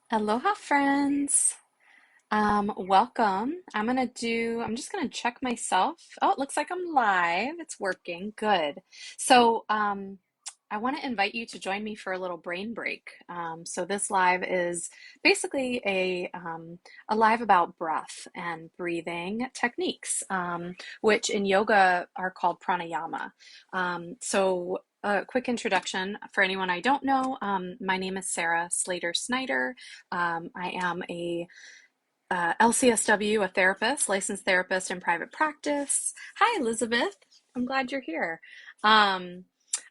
Aloha, friends. Welcome. I'm just gonna check myself. Oh, it looks like I'm live. It's working. Good. So, I want to invite you to join me for a little brain break. So this live is basically a live about breath and breathing techniques, which in yoga are called pranayama. So a quick introduction for anyone I don't know. My name is Sarah Slater Snyder. I am a LCSW, a therapist, licensed therapist in private practice. Hi, Elizabeth. I'm glad you're here. Um,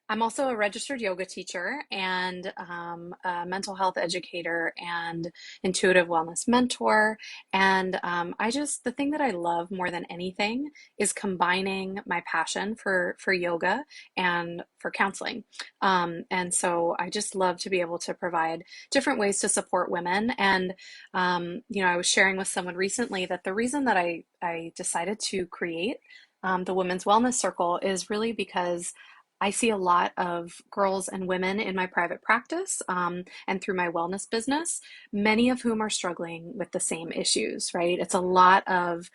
I'm also a registered yoga teacher and a mental health educator and intuitive wellness mentor. And the thing that I love more than anything is combining my passion for yoga and for counseling. And so I just love to be able to provide different ways to support women. And I was sharing with someone recently that the reason that I decided to create the Women's Wellness Circle is really because I see a lot of girls and women in my private practice and through my wellness business, many of whom are struggling with the same issues, right? It's a lot of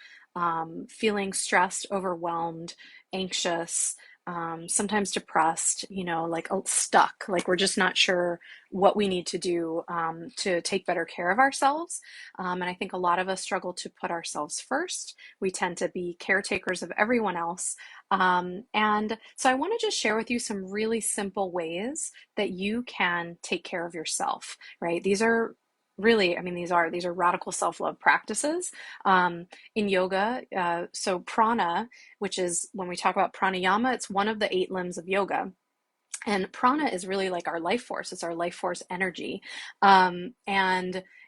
feeling stressed, overwhelmed, anxious, sometimes depressed, like stuck, like we're just not sure what we need to do to take better care of ourselves. And I think a lot of us struggle to put ourselves first. We tend to be caretakers of everyone else. And so I want to just share with you some really simple ways that you can take care of yourself, right? These are really, I mean, these are radical self-love practices in yoga. So prana, which is when we talk about pranayama, it's one of the eight limbs of yoga. And prana is really like our life force. It's our life force energy. And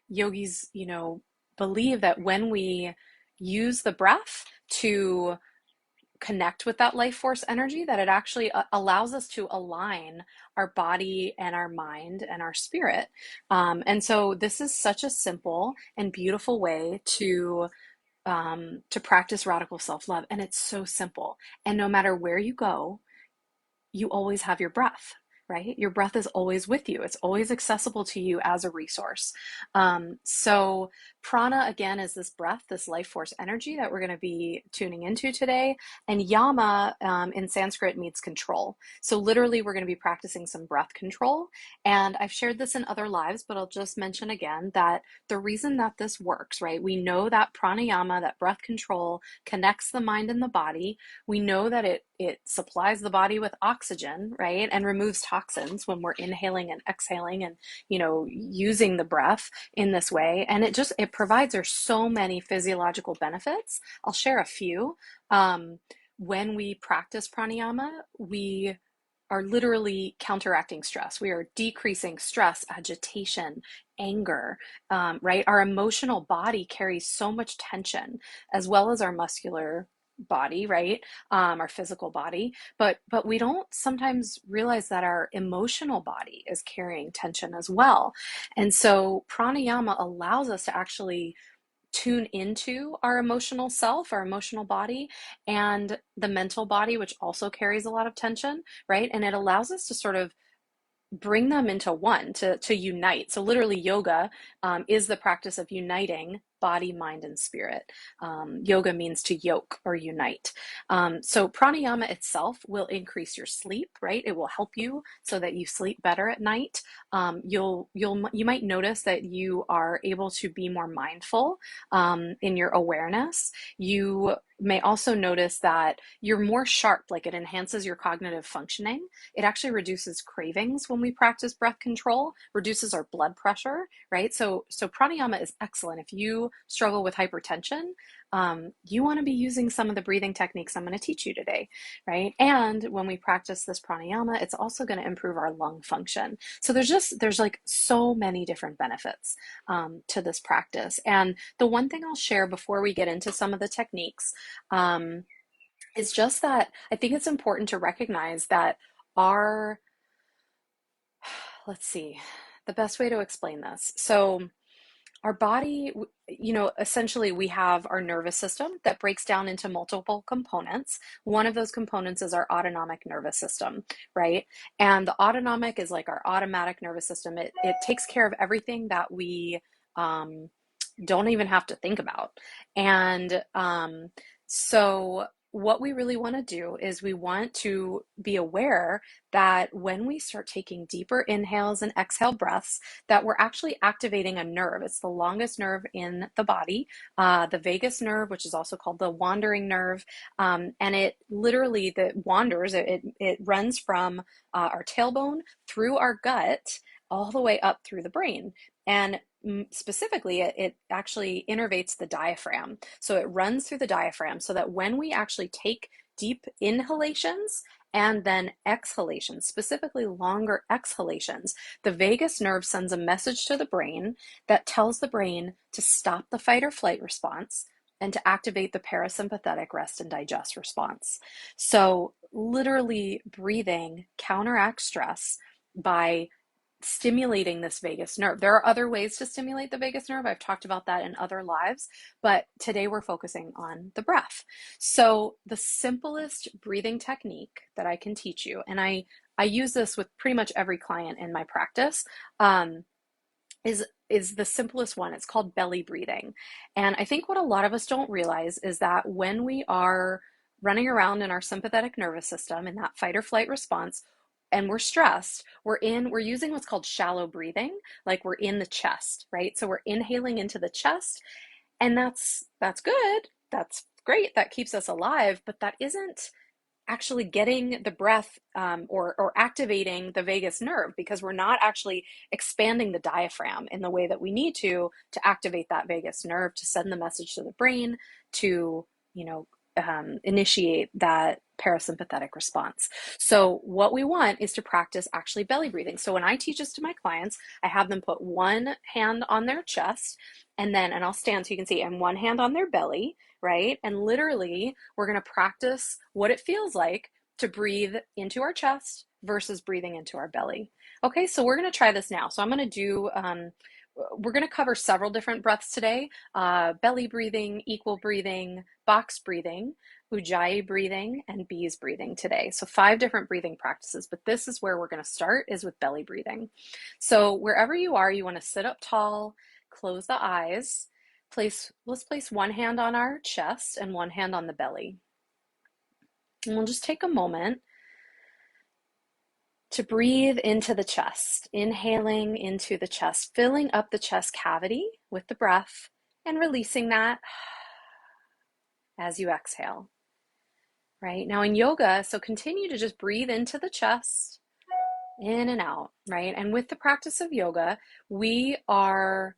yogis, believe that when we use the breath to connect with that life force energy, that it actually allows us to align our body and our mind and our spirit. And so this is such a simple and beautiful way to practice radical self-love. And it's so simple. And no matter where you go, you always have your breath, right? Your breath is always with you. It's always accessible to you as a resource. So prana, again, is this breath, this life force energy that we're going to be tuning into today. And yama in Sanskrit means control. So literally, we're going to be practicing some breath control. And I've shared this in other lives, but I'll just mention again that the reason that this works, right? We know that pranayama, that breath control, connects the mind and the body. We know that it supplies the body with oxygen, right? And removes toxins when we're inhaling and exhaling and, using the breath in this way. And it provides her so many physiological benefits. I'll share a few. When we practice pranayama, we are literally counteracting stress. We are decreasing stress, agitation, anger, right? Our emotional body carries so much tension, as well as our muscular body, right? Our physical body, but we don't sometimes realize that our emotional body is carrying tension as well. And so pranayama allows us to actually tune into our emotional self, our emotional body, and the mental body, which also carries a lot of tension, right? And it allows us to sort of bring them into one, to unite. So literally yoga is the practice of uniting body, mind, and spirit. Yoga means to yoke or unite. So pranayama itself will increase your sleep, right? It will help you so that you sleep better at night. You might notice that you are able to be more mindful in your awareness. You may also notice that you're more sharp, like it enhances your cognitive functioning. It actually reduces cravings when we practice breath control, reduces our blood pressure, right? So pranayama is excellent. If you struggle with hypertension, you want to be using some of the breathing techniques I'm going to teach you today, right? And when we practice this pranayama, it's also going to improve our lung function. So there's like so many different benefits to this practice. And the one thing I'll share before we get into some of the techniques um, is just that I think it's important to recognize that our, let's see, the best way to explain this. So Our body, essentially we have our nervous system that breaks down into multiple components. One of those components is our autonomic nervous system, right? And the autonomic is like our automatic nervous system. It takes care of everything that we um, don't even have to think about. And so, what we really want to do is we want to be aware that when we start taking deeper inhales and exhale breaths, that we're actually activating a nerve. It's the longest nerve in the body, the vagus nerve, which is also called the wandering nerve. And it literally that wanders. It runs from our tailbone through our gut all the way up through the brain. And specifically, it actually innervates the diaphragm. So it runs through the diaphragm so that when we actually take deep inhalations and then exhalations, specifically longer exhalations, the vagus nerve sends a message to the brain that tells the brain to stop the fight or flight response and to activate the parasympathetic rest and digest response. So literally breathing counteracts stress by stimulating this vagus nerve. There are other ways to stimulate the vagus nerve. I've talked about that in other lives, but today we're focusing on the breath. So the simplest breathing technique that I can teach you, and I use this with pretty much every client in my practice, is the simplest one. It's called belly breathing. And I think what a lot of us don't realize is that when we are running around in our sympathetic nervous system in that fight or flight response, and we're stressed, we're using what's called shallow breathing, like we're in the chest, right? So we're inhaling into the chest, and that's good. That's great. That keeps us alive, but that isn't actually getting the breath or activating the vagus nerve, because we're not actually expanding the diaphragm in the way that we need to activate that vagus nerve to send the message to the brain to initiate that parasympathetic response. So what we want is to practice actually belly breathing. So when I teach this to my clients, I have them put one hand on their chest and I'll stand so you can see, and one hand on their belly, right? And literally we're going to practice what it feels like to breathe into our chest versus breathing into our belly. Okay, so we're going to try this now. So I'm going to do, we're going to cover several different breaths today: belly breathing, equal breathing, box breathing, ujjayi breathing, and bees breathing today. So 5 different breathing practices, but this is where we're going to start, is with belly breathing. So wherever you are, you want to sit up tall, close the eyes, let's place one hand on our chest and one hand on the belly. And we'll just take a moment to breathe into the chest, inhaling into the chest, filling up the chest cavity with the breath and releasing that as you exhale. Right? Now in yoga, so continue to just breathe into the chest, in and out, right? And with the practice of yoga, we are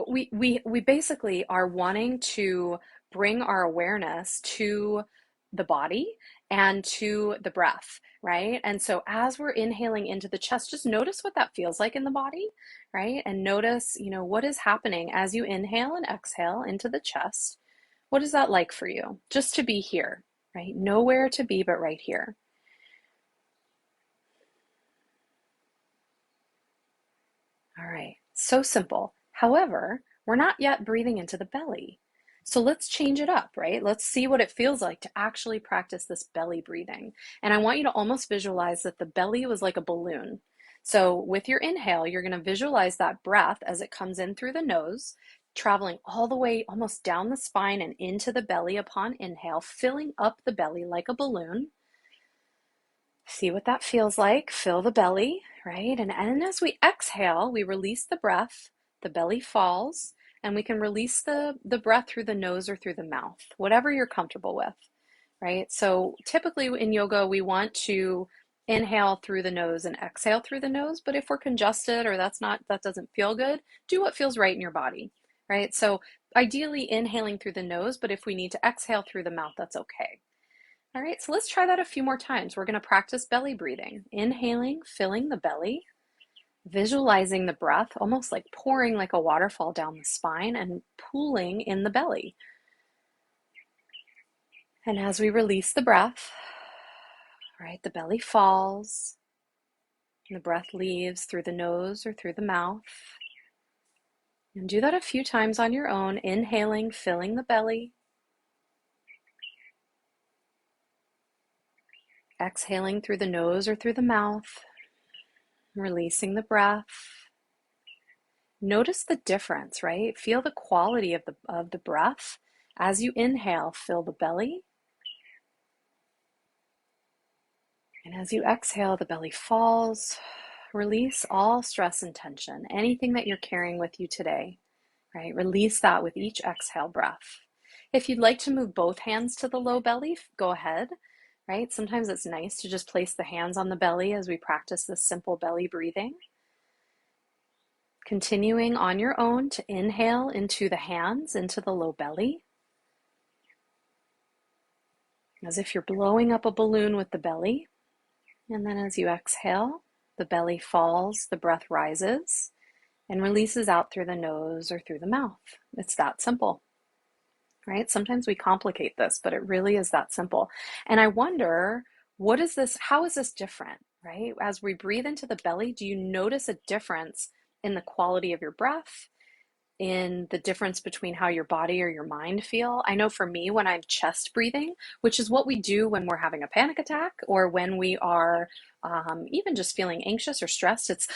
we basically are wanting to bring our awareness to the body and to the breath, right? And so as we're inhaling into the chest, just notice what that feels like in the body, right? And notice, what is happening as you inhale and exhale into the chest. What is that like for you? Just to be here, right? Nowhere to be but right here. All right, so simple. However, we're not yet breathing into the belly. So let's change it up, right? Let's see what it feels like to actually practice this belly breathing. And I want you to almost visualize that the belly was like a balloon. So with your inhale, you're going to visualize that breath as it comes in through the nose, traveling all the way almost down the spine and into the belly upon inhale, filling up the belly like a balloon. See what that feels like. Fill the belly, right? And as we exhale, we release the breath, the belly falls, and we can release the breath through the nose or through the mouth, whatever you're comfortable with, right? So typically in yoga, we want to inhale through the nose and exhale through the nose, but if we're congested or that doesn't feel good, do what feels right in your body, right? So ideally inhaling through the nose, but if we need to exhale through the mouth, that's okay. All right, so let's try that a few more times. We're going to practice belly breathing. Inhaling, filling the belly, visualizing the breath, almost like pouring like a waterfall down the spine and pooling in the belly. And as we release the breath, right, the belly falls, and the breath leaves through the nose or through the mouth. And do that a few times on your own, inhaling, filling the belly. Exhaling through the nose or through the mouth, releasing the breath. Notice the difference, right? Feel the quality of the breath. As you inhale, fill the belly. And as you exhale, the belly falls. Release all stress and tension, anything that you're carrying with you today, right? Release that with each exhale breath. If you'd like to move both hands to the low belly, go ahead, right? Sometimes it's nice to just place the hands on the belly as we practice this simple belly breathing. Continuing on your own to inhale into the hands, into the low belly, as if you're blowing up a balloon with the belly. And then as you exhale, the belly falls, the breath rises, and releases out through the nose or through the mouth. It's that simple, right? Sometimes we complicate this, but it really is that simple. And I wonder, how is this different, right? As we breathe into the belly, do you notice a difference in the quality of your breath, in the difference between how your body or your mind feel? I know for me, when I'm chest breathing, which is what we do when we're having a panic attack or when we are even just feeling anxious or stressed, it's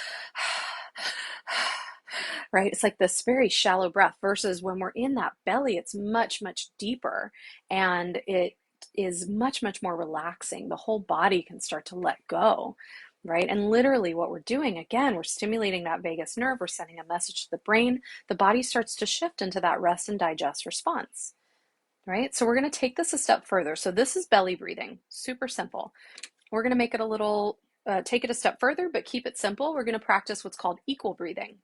right? It's like this very shallow breath versus when we're in that belly, it's much, much deeper and it is much, much more relaxing. The whole body can start to let go, right? And literally what we're doing, again, we're stimulating that vagus nerve, we're sending a message to the brain, the body starts to shift into that rest and digest response, right? So we're going to take this a step further. So this is belly breathing, super simple. We're going to make it take it a step further, but keep it simple. We're going to practice what's called equal breathing.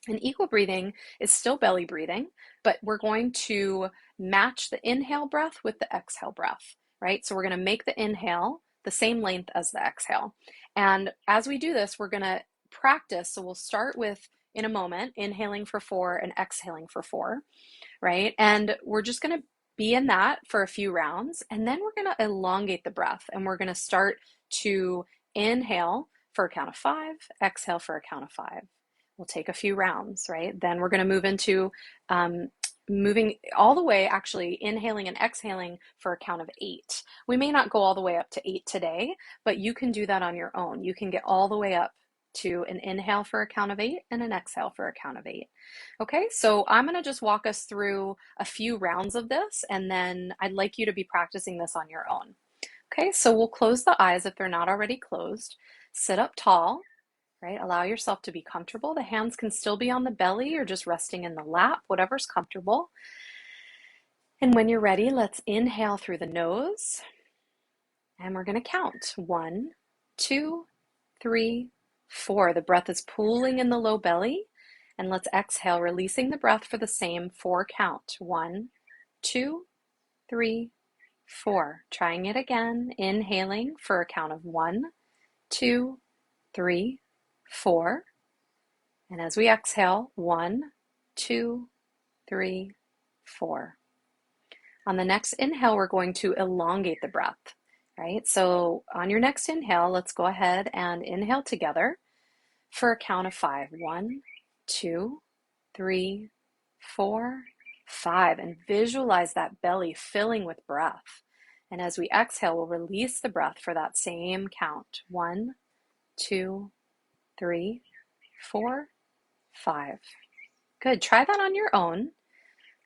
And equal breathing is still belly breathing, but we're going to match the inhale breath with the exhale breath, right? So we're going to make the inhale the same length as the exhale. And as we do this, we're going to practice. So we'll start with, in a moment, inhaling for 4 and exhaling for 4, right? And we're just going to be in that for a few rounds. And then we're going to elongate the breath. And we're going to start to inhale for a count of 5, exhale for a count of 5. We'll take a few rounds, right? Then we're going to move into moving all the way, actually inhaling and exhaling for a count of 8. We may not go all the way up to 8 today, but you can do that on your own. You can get all the way up to an inhale for a count of 8 and an exhale for a count of 8. Okay, so I'm going to just walk us through a few rounds of this, and then I'd like you to be practicing this on your own. Okay, so we'll close the eyes if they're not already closed. Sit up tall, right? Allow yourself to be comfortable. The hands can still be on the belly or just resting in the lap, whatever's comfortable. And when you're ready, let's inhale through the nose. And we're going to count 1, 2, 3, 4. The breath is pooling in the low belly. And let's exhale, releasing the breath for the same 4 count. 1, 2, 3, 4. Trying it again. Inhaling for a count of 1, 2, 3, 4. And as we exhale, 1, 2, 3, 4. On the next inhale, we're going to elongate the breath, right? So on your next inhale, let's go ahead and inhale together for a count of 5. 1, 2, 3, 4, 5. And visualize that belly filling with breath. And as we exhale, we'll release the breath for that same count. 1, 2, 3, 4, 5. Good. Try that on your own,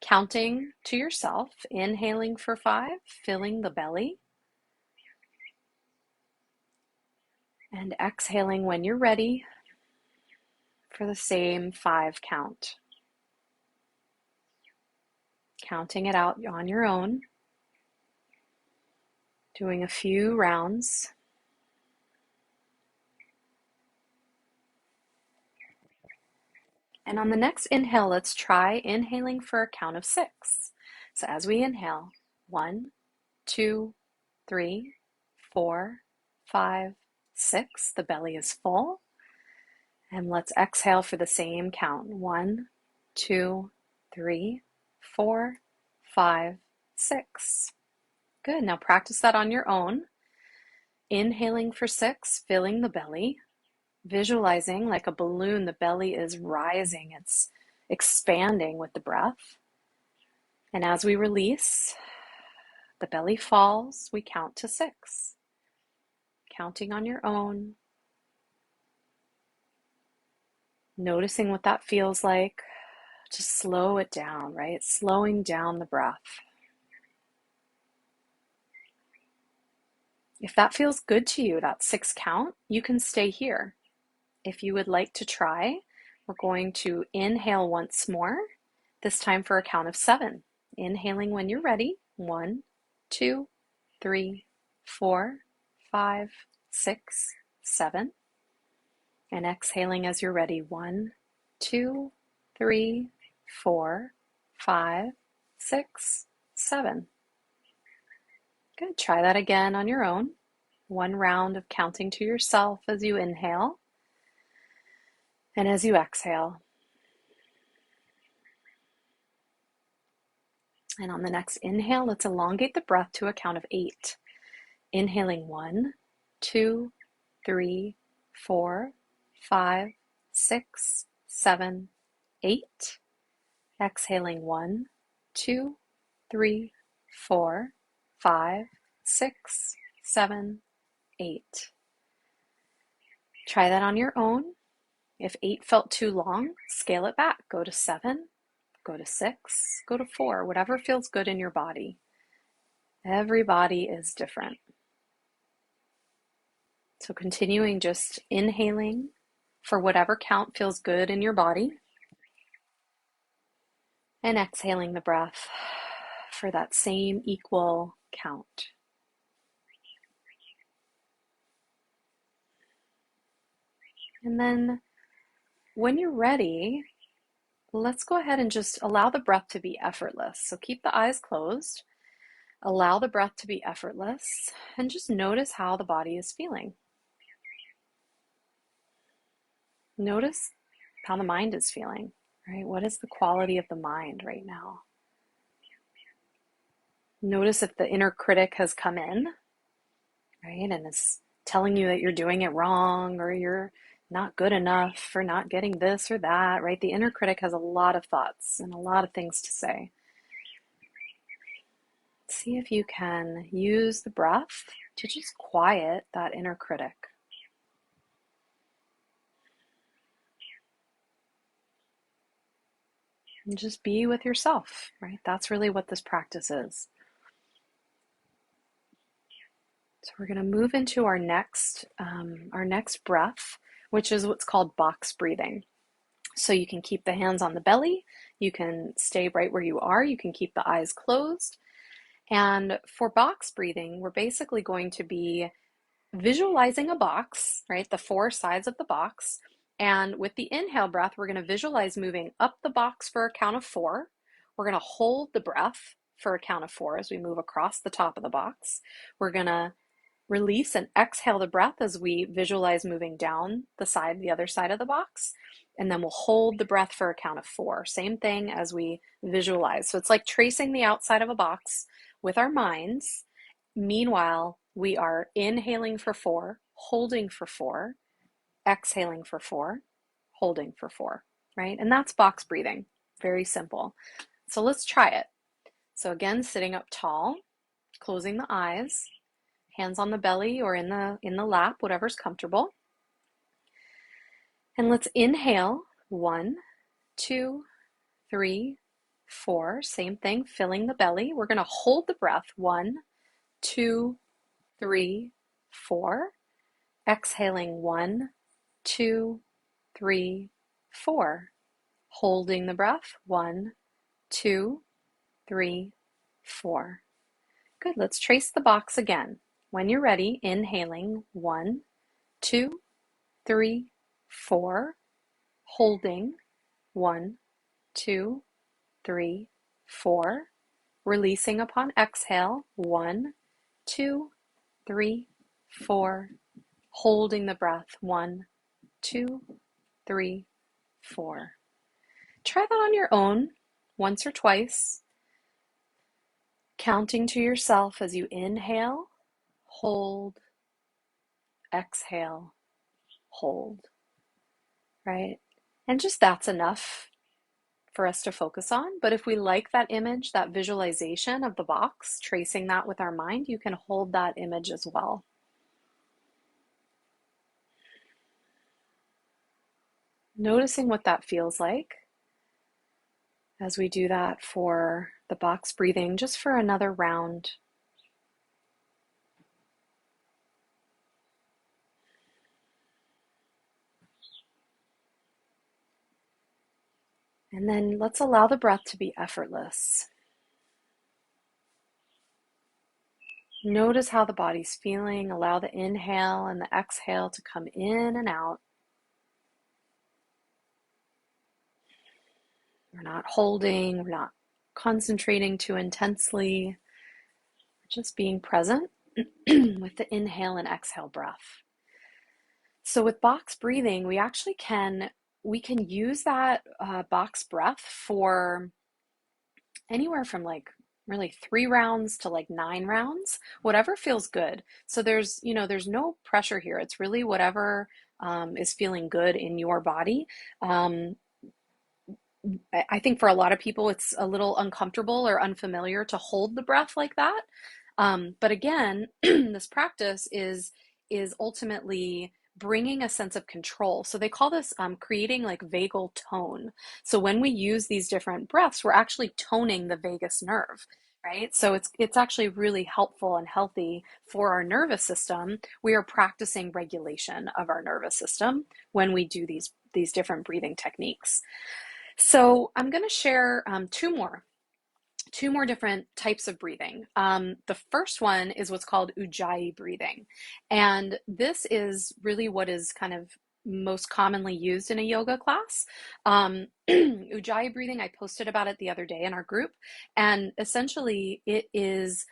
counting to yourself, inhaling for 5, filling the belly, and exhaling when you're ready for the same 5 count. Counting it out on your own, doing a few rounds. And on the next inhale, let's try inhaling for a count of 6. So as we inhale, 1, 2, 3, 4, 5, 6. The belly is full. And let's exhale for the same count. 1, 2, 3, 4, 5, 6. Good. Now practice that on your own. Inhaling for 6, filling the belly. Visualizing like a balloon, the belly is rising. It's expanding with the breath. And as we release, the belly falls, we count to 6. Counting on your own, noticing what that feels like. Just slow it down, right? Slowing down the breath. If that feels good to you, that 6 count, you can stay here. If you would like to try, we're going to inhale once more, this time for a count of 7. Inhaling when you're ready. 1, 2, 3, 4, 5, 6, 7. And exhaling as you're ready. 1, 2, 3, 4, 5, 6, 7. Good. Try that again on your own. 1 round of counting to yourself as you inhale and as you exhale. And on the next inhale, let's elongate the breath to a count of 8. Inhaling 1, 2, 3, 4, 5, 6, 7, 8. Exhaling 1, 2, 3, 4, 5, 6, 7, 8. Try that on your own. If 8 felt too long, scale it back. Go to 7, go to 6, go to 4, whatever feels good in your body. Every body is different. So continuing just inhaling for whatever count feels good in your body, and exhaling the breath for that same equal count. And then when you're ready, let's go ahead and just allow the breath to be effortless. So keep the eyes closed, allow the breath to be effortless, and just notice how the body is feeling. Notice how the mind is feeling, right? What is the quality of the mind right now? Notice if the inner critic has come in, right, and is telling you that you're doing it wrong or you're not good enough for not getting this or that, right? The inner critic has a lot of thoughts and a lot of things to say. See if you can use the breath to just quiet that inner critic. And just be with yourself, right? That's really what this practice is. So we're going to move into our next breath, which is what's called box breathing. So you can keep the hands on the belly, you can stay right where you are, you can keep the eyes closed. And for box breathing, we're basically going to be visualizing a box, right? The 4 sides of the box. And with the inhale breath, we're going to visualize moving up the box for a count of 4. We're going to hold the breath for a count of 4 as we move across the top of the box. We're going to release and exhale the breath as we visualize moving down the other side of the box. And then we'll hold the breath for a count of 4. Same thing as we visualize. So it's like tracing the outside of a box with our minds. Meanwhile, we are inhaling for 4, holding for 4, exhaling for 4, holding for 4, right? And that's box breathing. Very simple. So let's try it. So again, sitting up tall, closing the eyes, hands on the belly or in the lap, whatever's comfortable. And let's inhale. 1, 2, 3, 4. Same thing, filling the belly. We're going to hold the breath. 1, 2, 3, 4. Exhaling. 1, 2, 3, 4. Holding the breath. 1, 2, 3, 4. Good. Let's trace the box again. When you're ready, inhaling. 1, 2, 3, 4. Holding. 1, 2, 3, 4. Releasing upon exhale. 1, 2, 3, 4. Holding the breath. 1, 2, 3, 4. Try that on your own once or twice, counting to yourself as you inhale, hold, exhale, hold, right? And just that's enough for us to focus on. But if we like that image, that visualization of the box, tracing that with our mind, you can hold that image as well. Noticing what that feels like as we do that for the box breathing, just for another round. And then let's allow the breath to be effortless. Notice how the body's feeling. Allow the inhale and the exhale to come in and out. We're not holding, we're not concentrating too intensely. We're just being present with the inhale and exhale breath. So with box breathing, we can use that box breath for anywhere from like really 3 rounds to like 9 rounds, whatever feels good. So there's no pressure here. It's really whatever is feeling good in your body. I think for a lot of people, it's a little uncomfortable or unfamiliar to hold the breath like that. But again, this practice is ultimately bringing a sense of control. So they call this creating like vagal tone. So when we use these different breaths, we're actually toning the vagus nerve, right? So it's actually really helpful and healthy for our nervous system. We are practicing regulation of our nervous system when we do these different breathing techniques. So I'm going to share two more different types of breathing. The first one is what's called Ujjayi breathing. And this is really what is kind of most commonly used in a yoga class. Ujjayi breathing, I posted about it the other day in our group. And essentially it is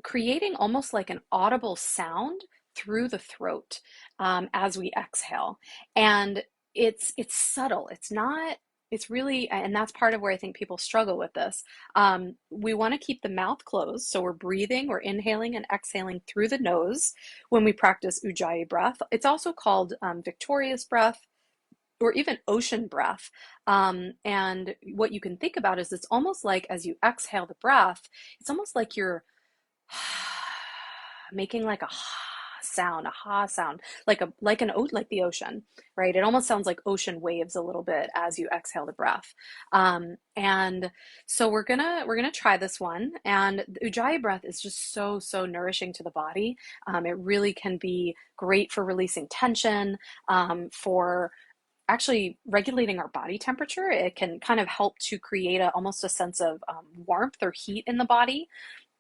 creating almost like an audible sound through the throat as we exhale. And it's subtle. It's really, and that's part of where I think people struggle with this. We want to keep the mouth closed. So we're inhaling and exhaling through the nose when we practice Ujjayi breath. It's also called victorious breath or even ocean breath. And what you can think about is it's almost like as you exhale the breath, it's almost like you're making like a ha sound, like the ocean, right? It almost sounds like ocean waves a little bit as you exhale the breath. And so we're gonna try this one. And the Ujjayi breath is just so nourishing to the body. It really can be great for releasing tension, for actually regulating our body temperature. It can kind of help to create almost a sense of warmth or heat in the body.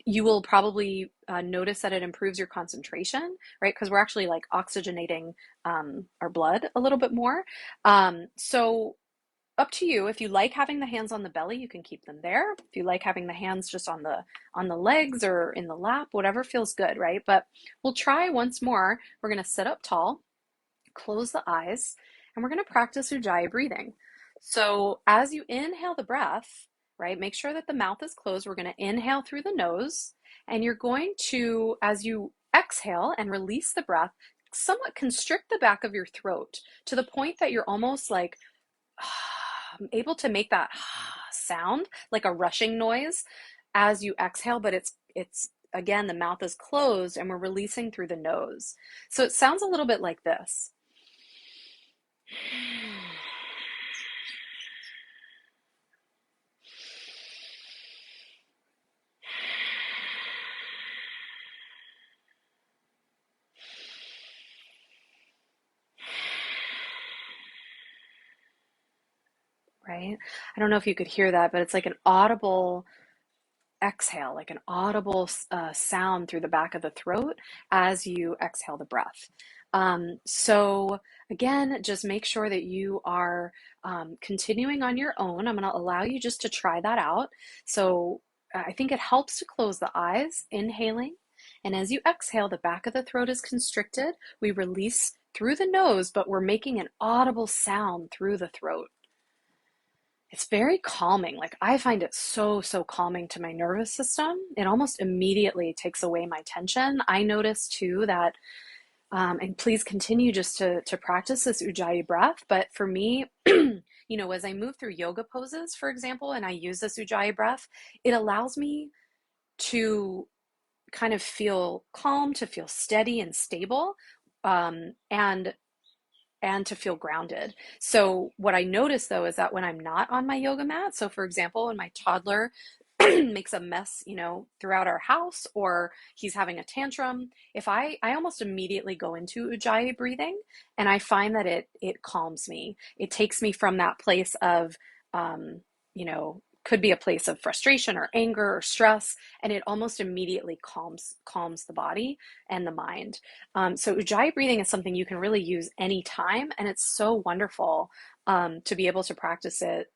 You will probably notice that it improves your concentration, right? Because we're actually like oxygenating our blood a little bit more. So up to you. If you like having the hands on the belly, you can keep them there. If you like having the hands just on the legs or in the lap, whatever feels good, right? But we'll try once more. We're going to sit up tall, close the eyes, and we're going to practice Ujjayi breathing. So as you inhale the breath, right, make sure that the mouth is closed. We're going to inhale through the nose, and you're going to, as you exhale and release the breath, somewhat constrict the back of your throat to the point that you're almost like able to make that sound, like a rushing noise as you exhale, but it's again, the mouth is closed and we're releasing through the nose. So it sounds a little bit like this. Right? I don't know if you could hear that, but it's like an audible exhale, like an audible sound through the back of the throat as you exhale the breath. So again, just make sure that you are continuing on your own. I'm going to allow you just to try that out. So I think it helps to close the eyes, inhaling. And as you exhale, the back of the throat is constricted. We release through the nose, but we're making an audible sound through the throat. It's very calming. Like I find it so calming to my nervous system. It almost immediately takes away my tension. I notice too that, and please continue just to practice this Ujjayi breath. But for me, as I move through yoga poses, for example, and I use this Ujjayi breath, it allows me to kind of feel calm, to feel steady and stable, and to feel grounded. So what I notice though is that when I'm not on my yoga mat, so for example, when my toddler makes a mess, throughout our house, or he's having a tantrum, if I almost immediately go into Ujjayi breathing, and I find that it calms me. It takes me from that place of, could be a place of frustration or anger or stress, and it almost immediately calms the body and the mind. So Ujjayi breathing is something you can really use anytime, and it's so wonderful to be able to practice it,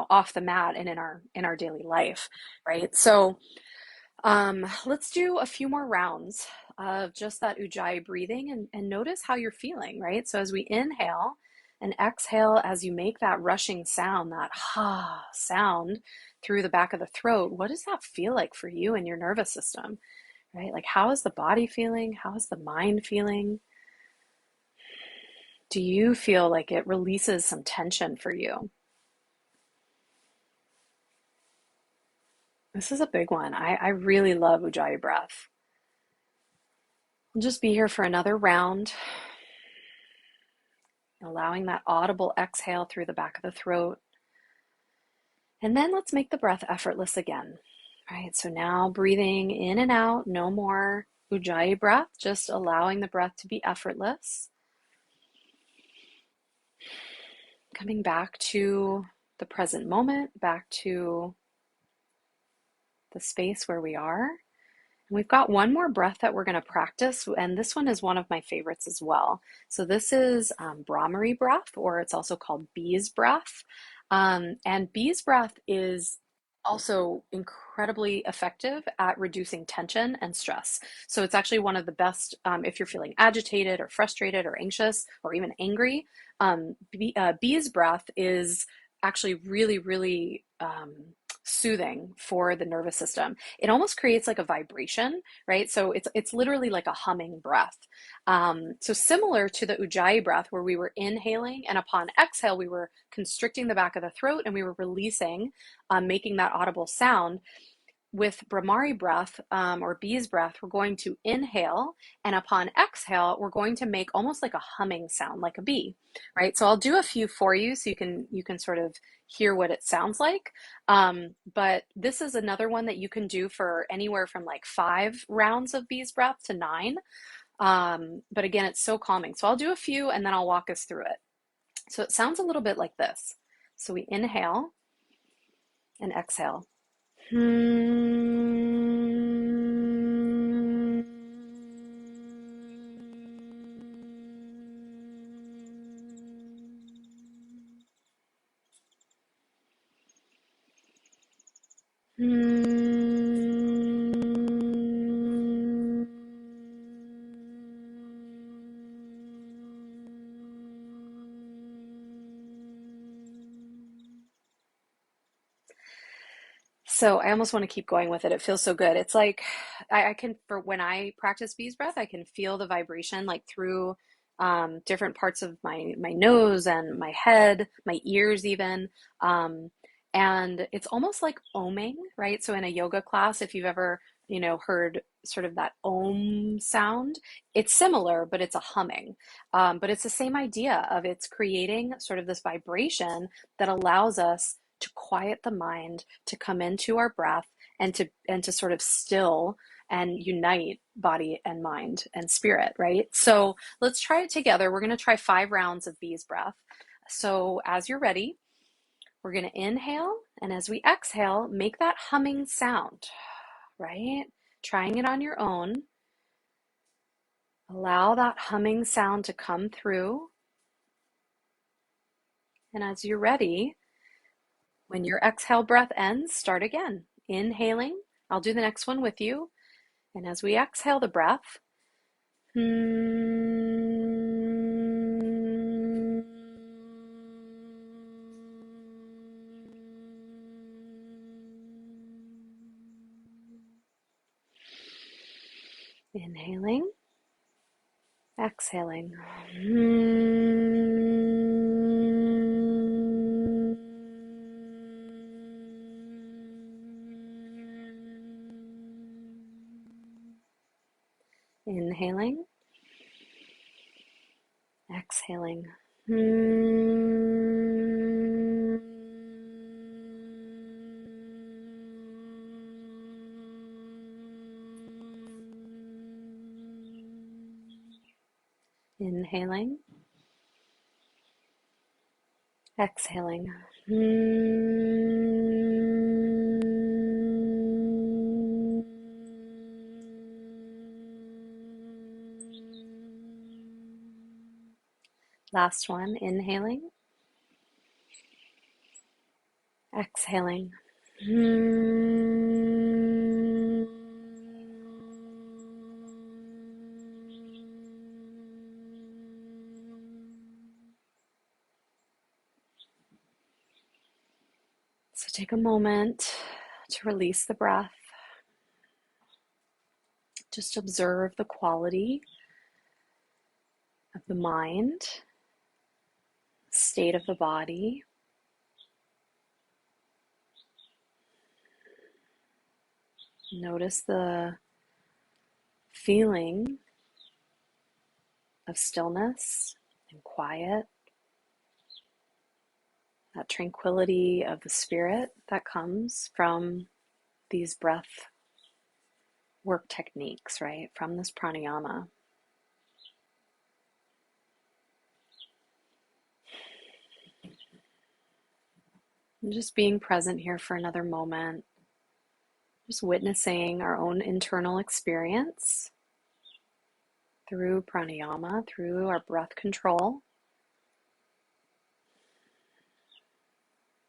off the mat and in our daily life, right? So let's do a few more rounds of just that Ujjayi breathing, and notice how you're feeling, right? So as we inhale and exhale, as you make that rushing sound, that ha sound through the back of the throat, what does that feel like for you and your nervous system, right? Like, how is the body feeling? How is the mind feeling? Do you feel like it releases some tension for you? This is a big one. I really love Ujjayi breath. We'll just be here for another round, allowing that audible exhale through the back of the throat. And then let's make the breath effortless again. All right, so now breathing in and out, no more Ujjayi breath, just allowing the breath to be effortless. Coming back to the present moment, back to the space where we are. And we've got one more breath that we're going to practice, and this one is one of my favorites as well. So this is Brahmari breath, or it's also called bee's breath. And bee's breath is also incredibly effective at reducing tension and stress. So it's actually one of the best if you're feeling agitated or frustrated or anxious or even angry. Bee's breath is actually really, really soothing for the nervous system. It almost creates like a vibration, right? So it's literally like a humming breath. So similar to the Ujjayi breath, where we were inhaling, and upon exhale we were constricting the back of the throat and we were releasing, making that audible sound. With Brahmari breath, or bee's breath, we're going to inhale, and upon exhale, we're going to make almost like a humming sound, like a bee, right? So I'll do a few for you so you can sort of hear what it sounds like. But this is another one that you can do for anywhere from like 5 rounds of bee's breath to 9. But again, it's so calming. So I'll do a few and then I'll walk us through it. So it sounds a little bit like this. So we inhale and exhale. So I almost want to keep going with it. It feels so good. It's like I can, for when I practice bees breath, I can feel the vibration like through different parts of my nose and my head, my ears even. And it's almost like oming, right? So in a yoga class, if you've ever, heard sort of that om sound, it's similar, but it's a humming. But it's the same idea of it's creating sort of this vibration that allows us to quiet the mind, to come into our breath, and to sort of still and unite body and mind and spirit, right? So let's try it together. We're going to try 5 rounds of bees breath. So as you're ready, we're going to inhale, and as we exhale, make that humming sound, right? Trying it on your own. Allow that humming sound to come through. And as you're ready, when your exhale breath ends, start again. Inhaling. I'll do the next one with you. And as we exhale the breath, inhaling, exhaling. Inhaling, exhaling. Inhaling, exhaling. Last one, inhaling, exhaling. So take a moment to release the breath. Just observe the quality of the mind, state of the body. Notice the feeling of stillness and quiet, that tranquility of the spirit that comes from these breath work techniques, right? From this pranayama. And just being present here for another moment, just witnessing our own internal experience through pranayama, through our breath control.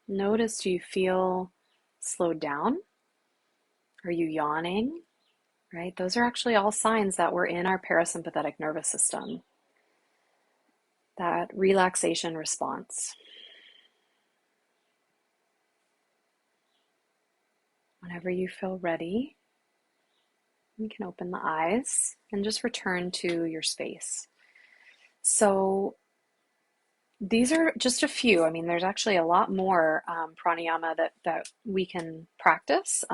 Notice, do you feel slowed down? Are you yawning? Right? Those are actually all signs that we're in our parasympathetic nervous system, that relaxation response. Whenever you feel ready, you can open the eyes and just return to your space. So these are just a few. I mean, there's actually a lot more pranayama that we can practice.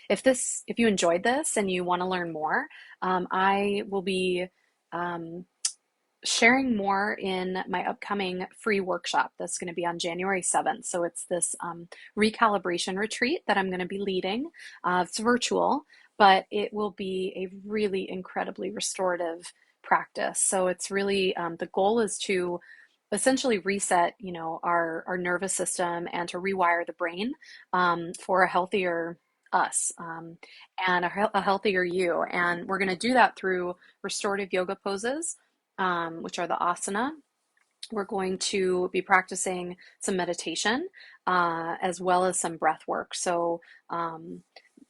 If you enjoyed this and you want to learn more, I will be sharing more in my upcoming free workshop that's going to be on January 7th. So it's this recalibration retreat that I'm going to be leading. It's virtual, but it will be a really incredibly restorative practice. So it's really, the goal is to essentially reset, our nervous system and to rewire the brain for a healthier us and a healthier you. And we're going to do that through restorative yoga poses, which are the asana. We're going to be practicing some meditation as well as some breath work. So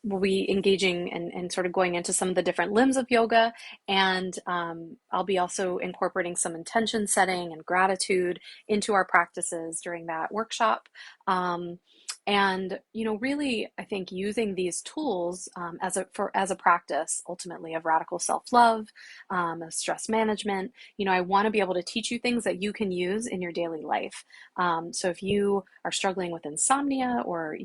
we'll be engaging and sort of going into some of the different limbs of yoga. And I'll be also incorporating some intention setting and gratitude into our practices during that workshop. And really, I think using these tools as a practice, ultimately, of radical self-love, of stress management. I want to be able to teach you things that you can use in your daily life. So if you are struggling with insomnia or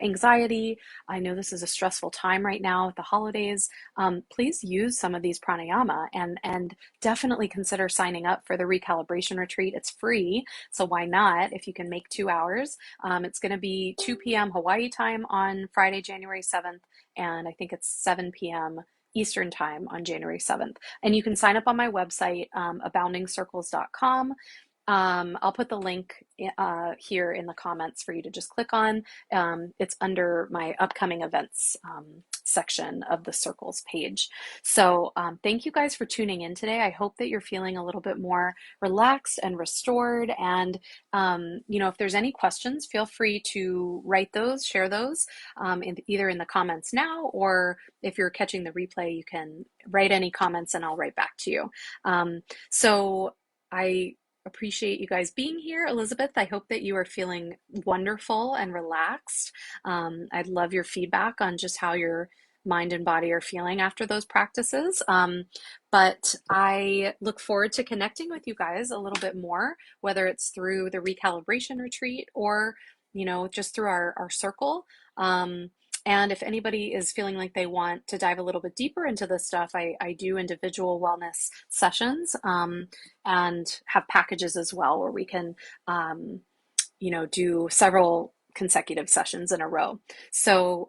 anxiety, I know this is a stressful time right now with the holidays. Please use some of these pranayama and definitely consider signing up for the recalibration retreat. It's free, so why not? If you can make 2 hours, it's going to be 2 p.m. Hawaii time on Friday, January 7th, and I think it's 7 p.m. Eastern time on January 7th. And you can sign up on my website, aboundingcircles.com. I'll put the link here in the comments for you to just click on. It's under my upcoming events section of the circles page. So thank you guys for tuning in today. I hope that you're feeling a little bit more relaxed and restored. And if there's any questions, feel free to write those, share those either in the comments now, or if you're catching the replay, you can write any comments and I'll write back to you. So I appreciate you guys being here. Elizabeth, I hope that you are feeling wonderful and relaxed. I'd love your feedback on just how your mind and body are feeling after those practices. But I look forward to connecting with you guys a little bit more, whether it's through the recalibration retreat or, just through our circle. And if anybody is feeling like they want to dive a little bit deeper into this stuff, I do individual wellness sessions, and have packages as well where we can, um, do several consecutive sessions in a row. So,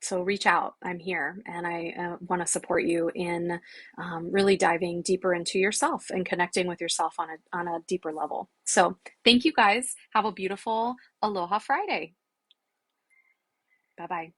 so reach out. I'm here, and I want to support you in really diving deeper into yourself and connecting with yourself on a deeper level. So, thank you guys. Have a beautiful Aloha Friday. Bye bye.